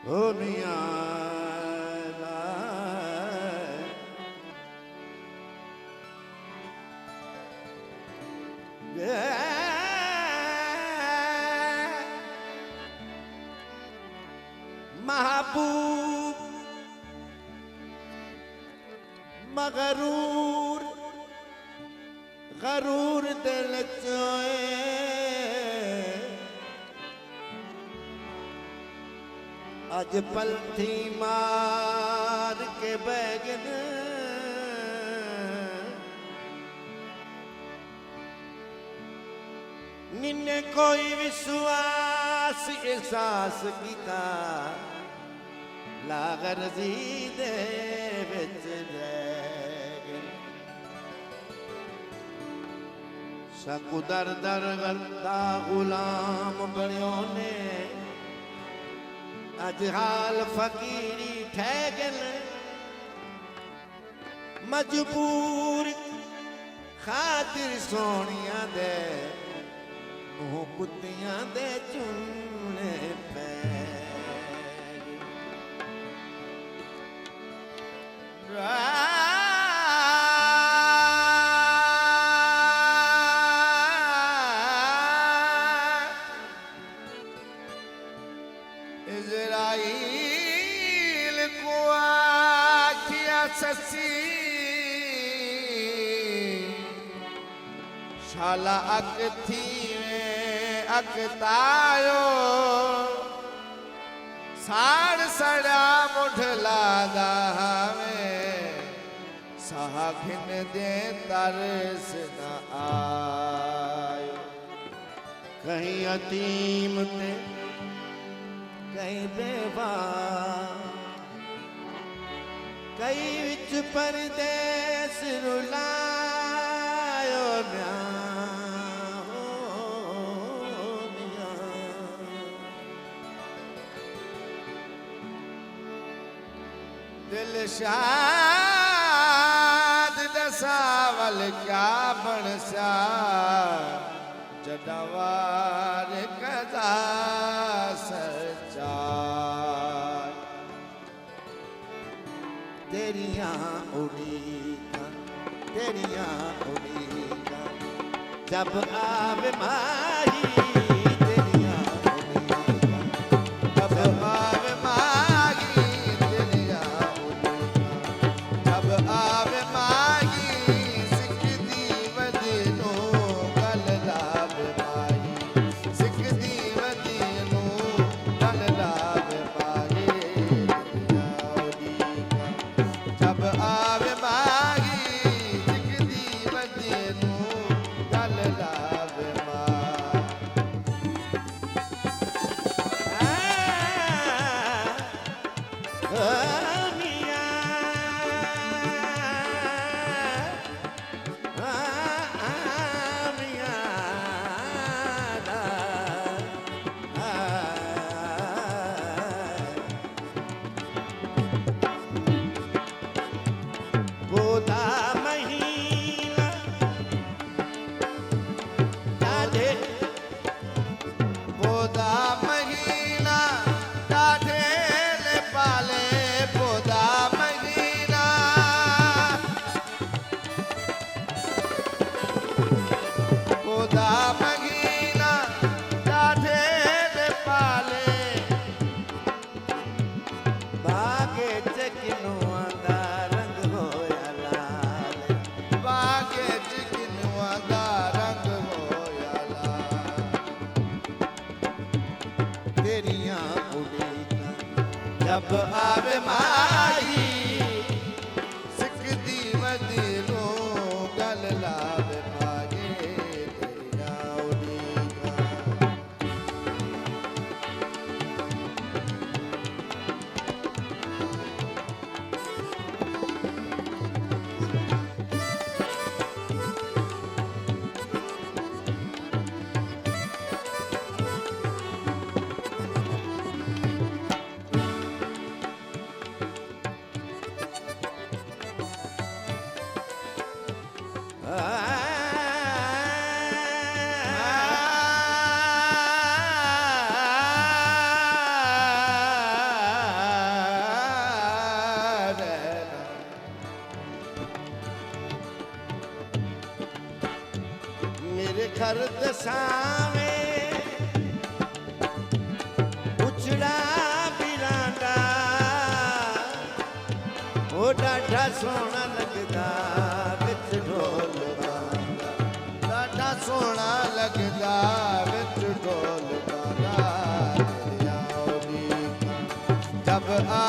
ओ मियां महबूब मगरूर गरूर दिल चोए अज पलथी मार के बैगन निन्ने कोई विश्वास एहसास किता लागरजी दे विच सकु दर दर गलता गुलाम बनियो ने अज हाल फकीरी ठहगल मजबूर खातिर सोनिया दे मुँह कुत्तियां दे चुनने पे इज़राइल को आखिया ससी शाला अक थी में अकतायो साड़ सड़ा मुठला दावे साखिन दे तरस न आयो कहीं यतीम ते कहीं बेवा कई विच परदेस रुलायो दिल शाद दसावल क्या बनसा जडवार कदा सच्चा तेरियां उड़ीका जब आवे माही जब आवे माही सिकदी मदीनो गल लावे भागे तेरिया उड़ीका दर्द सावे उछड़ा बिरांदा ओ डाढ़ा सोना लगदा विच ढोल गांदा डाढ़ा सोना लगदा विच ढोल गांदा तेरी आओ दी जब आ